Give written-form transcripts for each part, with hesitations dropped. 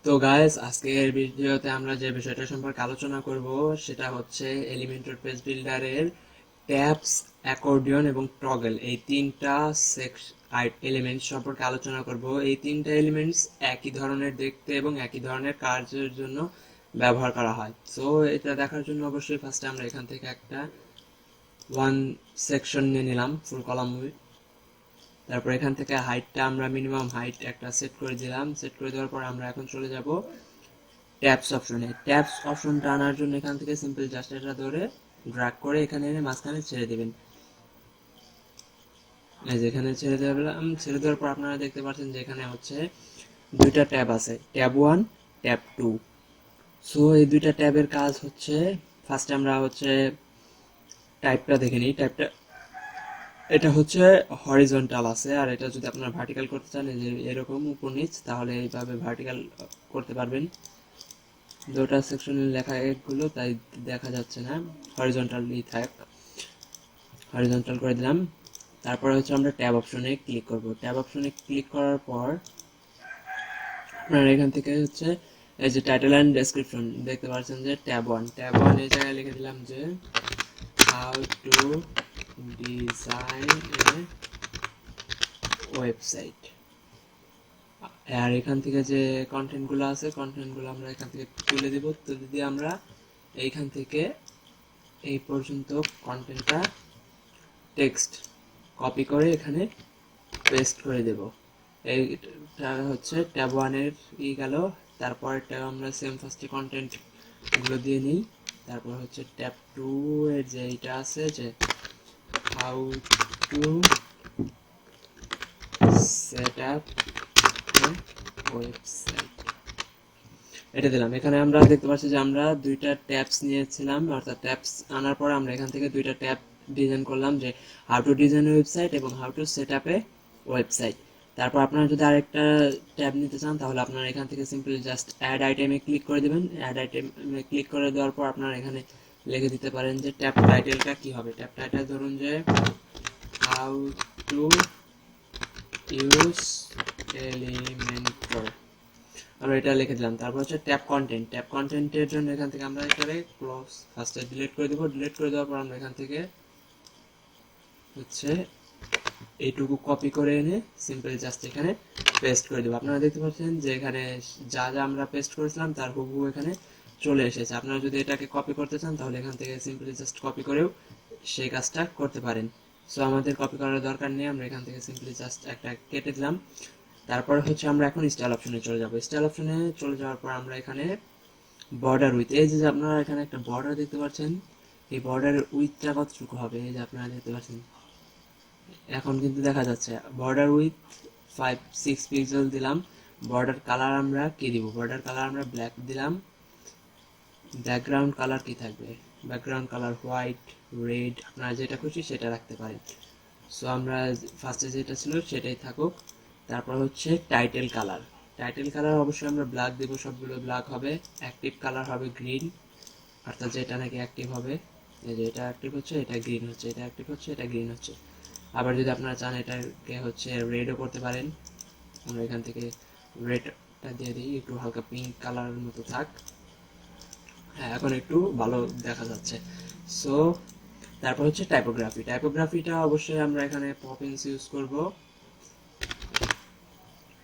তো গাইস, আজকের ভিডিওতে আমরা যে বিষয়টা সম্পর্কে আলোচনা করব সেটা হচ্ছে এলিমেন্টর পেজ বিল্ডারের ট্যাবস, অ্যাকর্ডিয়ন এবং টগল, এই তিনটা এলিমেন্ট সম্পর্কে আলোচনা করব। এই তিনটা এলিমেন্টস একই ধরনের দেখতে এবং একই ধরনের কাজের জন্য ব্যবহার করা হয়। সো এটা দেখার জন্য অবশ্যই ফার্স্টে আমরা এখান থেকে একটা ওয়ান সেকশন নিয়ে নিলাম, ফুল কলাম। তারপর এখান থেকে হাইটটা আমরা মিনিমাম হাইট একটা সেট করে দিলাম। সেট করে দেওয়ার পর আমরা এখন চলে যাব ট্যাবস অপশনে। ট্যাবস অপশনটা আনার জন্য এখান থেকে সিম্পল জাস্ট এটা ধরে ড্র্যাগ করে এখানে এনে মাঝখানে ছেড়ে দেবেন। এই যে এখানে ছেড়ে দিলাম। ছেড়ে দেওয়ার পর আপনারা দেখতে পাচ্ছেন যে এখানে হচ্ছে দুইটা ট্যাব আছে, ট্যাব 1, ট্যাব 2। সো এই দুইটা ট্যাবের কাজ হচ্ছে, ফার্স্টে আমরা হচ্ছে টাইপটা দেখে নিই। টাইপটা এটা হচ্ছে হরিজন্টাল আছে, আর এটা যদি আপনারা ভার্টিক্যাল করতে চান এই যে এরকম উপর নিচ, তাহলে এইভাবে ভার্টিক্যাল করতে পারবেন। দুটো সেকশনের লেখা এগুলো তাই দেখা যাচ্ছে না, হরিজন্টালি থাক, হরিজন্টাল করে দিলাম। তারপরে হচ্ছে আমরা ট্যাব অপশনে ক্লিক করব। ট্যাব অপশনে ক্লিক করার পর আপনারা এখান থেকে হচ্ছে এই যে টাইটেল অ্যান্ড ডেসক্রিপশন দেখতে পাচ্ছেন যে ট্যাব 1 এই জায়গায় লিখে দিলাম যে how to design a website. আর এখান থেকে যে কন্টেন্টগুলো আছে, কন্টেন্টগুলো আমরা এখান থেকে তুলে দিব। তুলে দিয়ে আমরা এইখান থেকে এই পর্যন্ত কন্টেন্টটা টেক্সট কপি করে এখানে পেস্ট করে দেব। এইটা হচ্ছে ট্যাব 1-এর গেল। তারপরটা আমরা সেম ফার্স্টে কন্টেন্ট গুলো দিয়ে নিই। তারপর হচ্ছে ট্যাব 2 এর যে এটা আছে যে how two set up website, এটা দিলাম। এখানে আমরা দেখতে পাচ্ছি যে আমরা দুইটা ট্যাবস নিয়েছিলাম, অর্থাৎ ট্যাবস আনার পর আমরা এখান থেকে দুইটা ট্যাব ডিজাইন করলাম, যে হাউ টু ডিজাইন ওয়েবসাইট এবং how to set up A website. তারপর আপনারা যদি আরেকটা ট্যাব নিতে চান তাহলে আপনারা এখান থেকে সিম্পলি জাস্ট অ্যাড আইটেমে ক্লিক করে দেবেন। অ্যাড আইটেমে ক্লিক করে দেওয়ার পর আপনারা এখানে লিখে দিতে পারেন যে ট্যাব টাইটেলটা কি হবে। ট্যাব টাইটেল ধরুন যে হাউ টু ইউজ এলিমেন্টর, আমরা এটা লিখে দিলাম। তারপর হচ্ছে ট্যাব কন্টেন্ট। ট্যাব কন্টেন্টের জন্য এখান থেকে আমরা এখানে ক্লোজ ফার্স্টে ডিলিট করে দেবো। ডিলিট করে দেওয়ার পর আমরা এখান থেকে হচ্ছে এইটুকু কপি করে এনে সিম্পল জাস্ট এখানে পেস্ট করে দেবো। আপনারা দেখতে পাচ্ছেন যে এখানে যা যা আমরা পেস্ট করেছিলাম তার হুবহু এখানে চলে এসেছে। আপনারা যদি এটাকে কপি করতে চান তাহলে এখান থেকে সিম্পলি জাস্ট কপি করেও সেই কাজটা করতে পারেন। সো আমাদের কপি করার দরকার নেই, আমরা এখান থেকে সিম্পলি জাস্ট একটা কেটে দিলাম। তারপরে হচ্ছে আমরা এখন স্টাইল অপশনে চলে যাব। স্টাইল অপশনে চলে যাওয়ার পর আমরা এখানে বর্ডার উইথ, এই যে আপনারা এখানে একটা বর্ডার দেখতে পাচ্ছেন, এই বর্ডারের উইথটা কতটুকু হবে এই যে আপনারা দেখতে পাচ্ছেন, এখন কিন্তু দেখা যাচ্ছে। বর্ডার উইথ 5-6 পিক্সেল দিলাম। বর্ডার কালার আমরা কি দিব? বর্ডার কালার আমরা ব্ল্যাক দিলাম। ব্যাকগ্রাউন্ড কালার কি থাকবে? ব্যাকগ্রাউন্ড কালার হোয়াইট, রেড, আপনারা যেটা খুশি সেটা রাখতে পারেন। সো আমরা ফার্স্টে যেটা ছিল সেটাই থাকুক। তারপর হচ্ছে টাইটেল কালার। টাইটেল কালার অবশ্যই আমরা ব্ল্যাক দেব, সবগুলো ব্ল্যাক হবে। অ্যাক্টিভ কালার হবে গ্রিন, অর্থাৎ যেটা নাকি অ্যাক্টিভ হবে, এই যে এটা অ্যাক্টিভ হচ্ছে এটা গ্রিন হচ্ছে, এটা অ্যাক্টিভ হচ্ছে এটা গ্রিন হচ্ছে। আবার যদি আপনারা চান এটাকে হচ্ছে রেডও করতে পারেন, আমরা এখান থেকে রেডটা দিয়ে দিই, একটু হালকা পিঙ্ক কালারের মতো থাক। হ্যাঁ, এখন একটু ভালো দেখা যাচ্ছে। সো তারপর হচ্ছে টাইপোগ্রাফি। টাইপোগ্রাফিটা অবশ্যই আমরা এখানে পপিন্স ইউজ করব।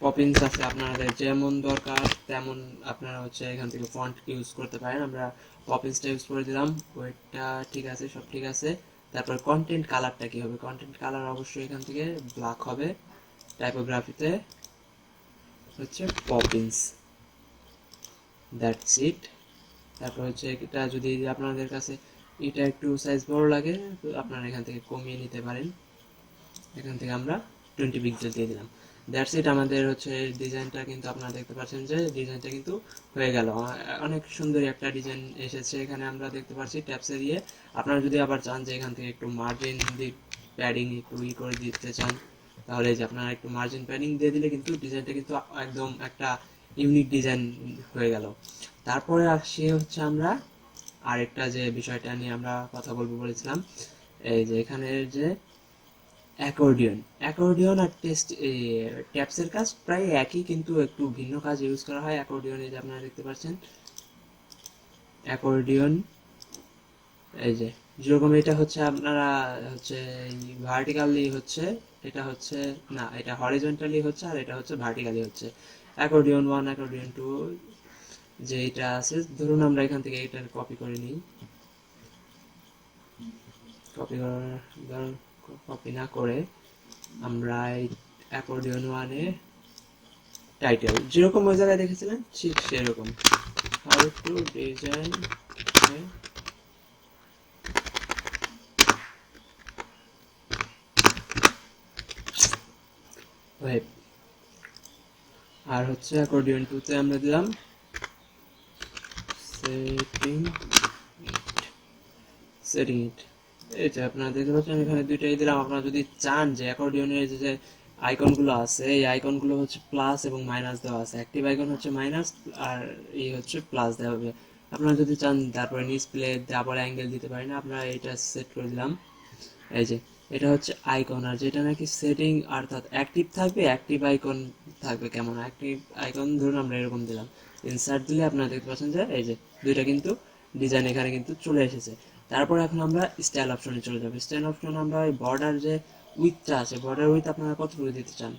পপিন্স আছে আপনাদের যেমন দরকার তেমন আপনারা হচ্ছে এখান থেকে ফন্ট ইউজ করতে পারেন। আমরা পপিন্সটা ইউজ করে দিলাম, ওইটা ঠিক আছে, সব ঠিক আছে। তারপর কন্টেন্ট কালারটা কি হবে? কন্টেন্ট কালার অবশ্যই এখান থেকে ব্ল্যাক হবে। টাইপোগ্রাফিতে হচ্ছে পপিন্স, দ্যাটস ইট। তারপর হচ্ছে এটা যদি আপনাদের কাছে এটা একটু সাইজ বড় লাগে তো আপনারা এখান থেকে কমিয়ে নিতে পারেন। এখান থেকে আমরা 20 পিক্সেল দিয়ে দিলাম। That's it. আমাদের হচ্ছে ডিজাইনটা কিন্তু আপনারা দেখতে পাচ্ছেন যে ডিজাইনটা কিন্তু হয়ে গেল। অনেক সুন্দর একটা ডিজাইন এসেছে। এখানে আমরা দেখতে পাচ্ছি ট্যাবসে দিয়ে আপনারা যদি আবার চান যে এখান থেকে একটু মার্জিন দিয়ে প্যাডিং একটু করে দিতে চান তাহলে যে আপনারা একটু মার্জিন প্যাডিং দিয়ে দিলে কিন্তু ডিজাইনটা কিন্তু একদম একটা ইউনিক ডিজাইন হয়ে গেল। তারপরে আসি হচ্ছে আমরা আরেকটা যে বিষয়টা নিয়ে আমরা কথা বলবো বলেছিলাম, এই যে এখানে যে অ্যাকর্ডিয়ন আর ট্যাপসের কাজ প্রায় একই, কিন্তু একটু ভিন্ন কাজ ইউজ করা হয় অ্যাকর্ডিয়নে। যে আপনারা দেখতে পাচ্ছেন অ্যাকর্ডিয়ন, এই যে যেরকম এটা হচ্ছে আপনারা হচ্ছে ভার্টিক্যালি হচ্ছে, এটা হচ্ছে না, এটা হরিজন্টালি হচ্ছে আর এটা হচ্ছে ভার্টিক্যালি হচ্ছে। অ্যাকর্ডিয়ন 1, অ্যাকর্ডিয়ন 2 যে এটা আছে, ধরুন আমরা এখান থেকে এটা কপি করে নিই, কপি না করে আমরা এই অ্যাকর্ডিয়ন 1 এ টাইটেল যেরকম ওই জায়গায় দেখেছিলেন ঠিক সেরকম, হাউ টু ডিজাইন ওয়েব। আর হচ্ছে অ্যাকর্ডিয়ন 2 তে আমরা দিলাম সেটিং ইট। এই যে আপনারা দেখতে পাচ্ছেন এখানে দুইটাই দিলাম। আপনারা যদি চান যে অ্যাকর্ডিয়নের যে আইকনগুলো আছে, এই আইকনগুলো হচ্ছে প্লাস এবং মাইনাস দেওয়া আছে, অ্যাক্টিভ আইকন হচ্ছে মাইনাস আর এই হচ্ছে প্লাস দেওয়া হবে। আপনারা যদি চান তারপরে ডিসপ্লে ডাবল অ্যাঙ্গেল দিতে পারেন, আপনারা এটা সেট করে দিলাম। এই যে এটা হচ্ছে আইকন, আর যেটা নাকি সেটিং অর্থাৎ অ্যাক্টিভ থাকবে, অ্যাক্টিভ আইকন থাকবে কেমন, অ্যাক্টিভ আইকন ধরুন আমরা এরকম দিলাম, ইনসার্ট দিলে আপনারা দেখতে পাচ্ছেন যে এই যে দুইটা কিন্তু ডিজাইন এখানে কিন্তু চলে এসেছে। তারপর এখন আমরা স্টাইল অপশনে চলে যাবো। স্টাইল অপশনে আমরা এই বর্ডার যে উইথটা আছে, বর্ডার উইথ আপনারা কতটুকু দিতে চান,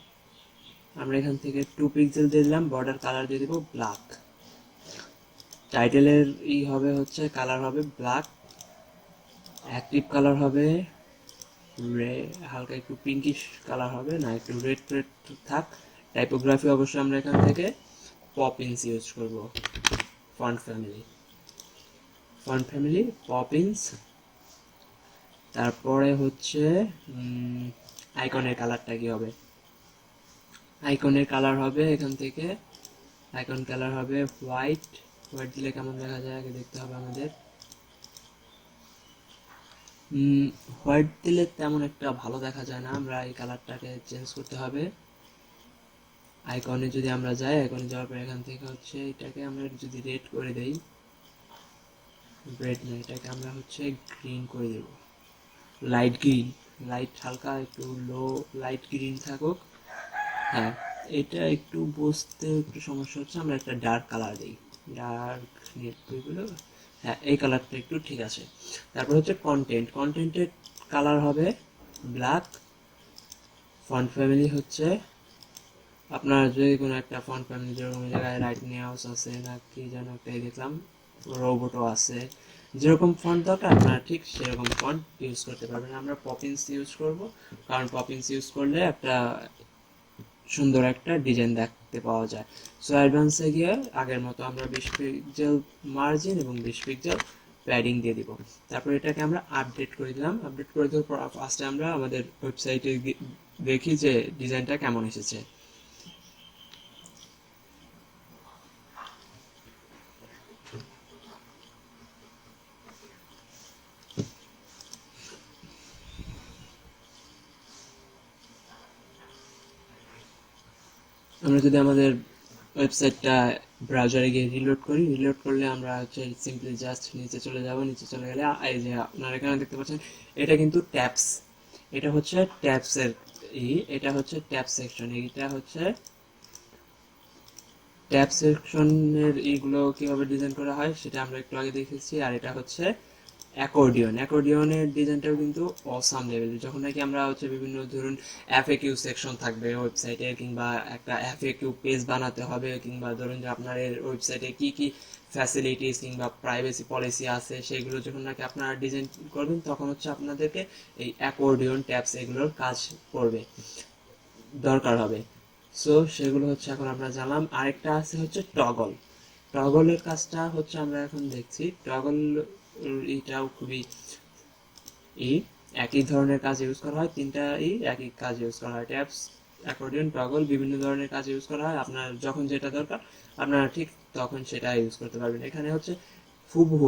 আমরা এখান থেকে 2 পিক্সেল দিয়ে দিলাম। বর্ডার কালার দিয়ে দিব ব্ল্যাক। টাইটেলের হবে হচ্ছে কালার হবে ব্ল্যাক, অ্যাক্টিভ কালার হবে হালকা একটু পিঙ্কিশ কালার হবে, না একটু রেড রেড থাক। টাইপোগ্রাফি অবশ্যই আমরা এখান থেকে পপিন্স ইউজ করব। Font family Poppins. তারপরে হচ্ছে আইকনের কালারটা কি হবে, আইকনের কালার হবে এখান থেকে, আইকন কালার হবে হোয়াইট। হোয়াইট দিলে কেমন দেখা যায় আগে দেখতে হবে আমাদের। হোয়াইট দিলে তেমন একটা ভালো দেখা যায় না, আমরা এই কালারটাকে চেঞ্জ করতে হবে। আইকনে যদি আমরা যাই, আইকনে যাওয়ার পর এখান থেকে হচ্ছে এটাকে আমরা যদি রেড করে দেই, রেড না, এটাকে আমরা হচ্ছে গ্রিন করে দেব, লাইট গ্রিন, লাইট হালকা একটু লো লাইট গ্রিন থাকুক। হ্যাঁ, এটা একটু বুঝতে একটু সমস্যা হচ্ছে, আমরা একটা ডার্ক কালার দিই, ডার্ক নেটগুলো। হ্যাঁ, এই কালারটা একটু ঠিক আছে। তারপর হচ্ছে কন্টেন্টের কালার হবে ব্ল্যাক। ফন্ট ফ্যামিলি হচ্ছে আপনার যদি কোনো একটা ফন্ট ফ্যামিলি, যেরকম জায়গায় রাইট নিউজ আছে না কি যেন একটাই দেখলাম, রোবটও আছে, যেরকম ফন্ট দরকার আপনারা ঠিক সেরকম ফন্ট ইউজ করতে পারবেন। আমরা পপিন্স ইউজ করব, কারণ পপিন্স ইউজ করলে একটা সুন্দর একটা ডিজাইন দেখতে পাওয়া যায়। সো অ্যাডভান্সে গিয়ে আগের মতো আমরা 20 পিক্সেল মার্জিন এবং 20 পিক্সেল প্যাডিং দিয়ে দিব। তারপর এটাকে আমরা আপডেট করে দিলাম। আপডেট করে দেওয়ার পর ফার্স্টে আমরা আমাদের ওয়েবসাইটে দেখি যে ডিজাইনটা কেমন এসেছে। আমরা যদি আমাদের ওয়েবসাইটটা ব্রাউজারে গিয়ে রিলোড করি, রিলোড করলে আমরা হচ্ছে সিম্পলি জাস্ট নিচে চলে যাব। নিচে চলে গেলে এই যে আপনারা এখানে দেখতে পাচ্ছেন এটা কিন্তু ট্যাবস, এটা হচ্ছে ট্যাবসের এটা হচ্ছে ট্যাব সেকশন, এইটা হচ্ছে ট্যাব সেকশনের এইগুলো কিভাবে ডিজাইন করা হয় সেটা আমরা একটু আগে দেখেছি। আর এটা হচ্ছে অ্যাকর্ডিয়নের ডিজাইনটাও কিন্তু অসাম লেভেল। যখন নাকি আমরা হচ্ছে বিভিন্ন ধরুন এফএকিউ সেকশন থাকবে ওয়েবসাইটে, কিংবা একটা এফএকিউ পেজ বানাতে হবে, কিংবা ধরুন যে আপনার ওয়েবসাইটে কি কি ফ্যাসিলিটিস কিংবা প্রাইভেসি পলিসি আছে সেগুলো যখন নাকি আপনারা ডিজাইন করবেন, তখন হচ্ছে আপনাদেরকে এই অ্যাকর্ডিয়ন ট্যাবস এগুলোর কাজ করবে, দরকার হবে। সো সেগুলো হচ্ছে এখন আমরা জানলাম। আরেকটা আছে হচ্ছে টগলের কাজটা হচ্ছে আমরা এখন দেখছি। টগল এটাও খুবই একই ধরনের কাজ ইউজ করা হয়, তিনটা একই কাজ ইউজ করা হয়, ট্যাবস, অ্যাকর্ডিয়ন, টগল বিভিন্ন ধরনের কাজ ইউজ করা হয়। আপনার যখন যেটা দরকার আপনারা ঠিক তখন সেটা ইউজ করতে পারবেন। এখানে হচ্ছে হুবহু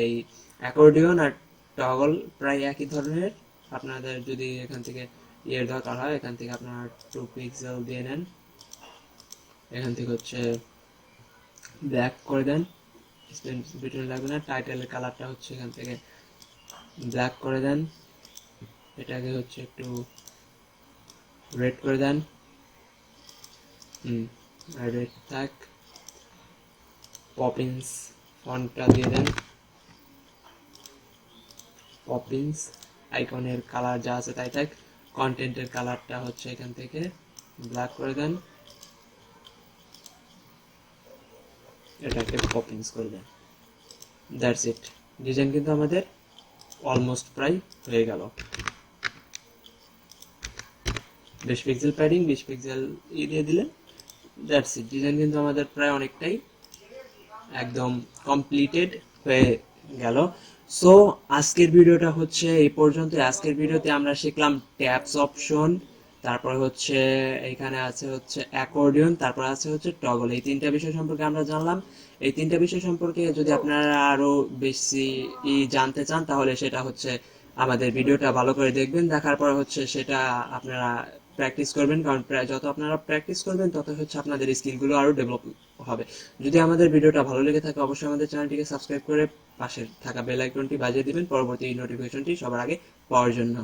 এই অ্যাকর্ডিয়ন আর টগল প্রায় একই ধরনের। আপনাদের যদি এখান থেকে দরকার হয়, এখান থেকে আপনারা 2 পিক্সেল দিয়ে নেন, এখান থেকে হচ্ছে ব্ল্যাক করে দেন, বিটুইন লাগবে না। টাইটেলের কালারটা হচ্ছে এখান থেকে ব্ল্যাক করে দেন, এটাকে হচ্ছে একটু রেড করে দেন, রেড থাক। পপিন্স ফন্টটা দিয়ে দেন, পপিন্স আইকনের কালার যা আছে তাই থাক। কন্টেন্টের কালারটা হচ্ছে এখান থেকে ব্ল্যাক করে দেন, এটাকে পপিন্স করে দেন। দ্যাটস ইট, ডিজাইন কিন্তু আমাদের অলমোস্ট প্রায় হয়ে গেল। 20 পিক্সেল প্যাডিং, 20 পিক্সেল দিয়ে দিলেন, দ্যাটস ইট, ডিজাইন কিন্তু আমাদের প্রায় অনেকটাই একদম কমপ্লিটেড হয়ে গেল। সো আজকের ভিডিওটা হচ্ছে এই পর্যন্ত। আজকের ভিডিওতে আমরা শিখলাম ট্যাবস অপশন, তারপর হচ্ছে এখানে আছে হচ্ছে অ্যাকর্ডিয়ন, তারপর আছে হচ্ছে টগল। এই তিনটা বিষয় সম্পর্কে আমরা জানলাম। এই তিনটা বিষয় সম্পর্কে যদি আপনারা আরো বেশি জানতে চান তাহলে সেটা হচ্ছে আমাদের ভিডিওটা ভালো করে দেখবেন, দেখার পর হচ্ছে সেটা আপনারা প্র্যাকটিস করবেন, কারণ যত আপনারা প্র্যাকটিস করবেন তত হচ্ছে আপনাদের স্কিলগুলো আরো ডেভেলপ হবে। যদি আমাদের ভিডিওটা ভালো লেগে থাকে অবশ্যই আমাদের চ্যানেলটিকে সাবস্ক্রাইব করে পাশে থাকা বেল আইকনটি বাজিয়ে দিবেন পরবর্তী নোটিফিকেশনটি সবার আগে পাওয়ার জন্য।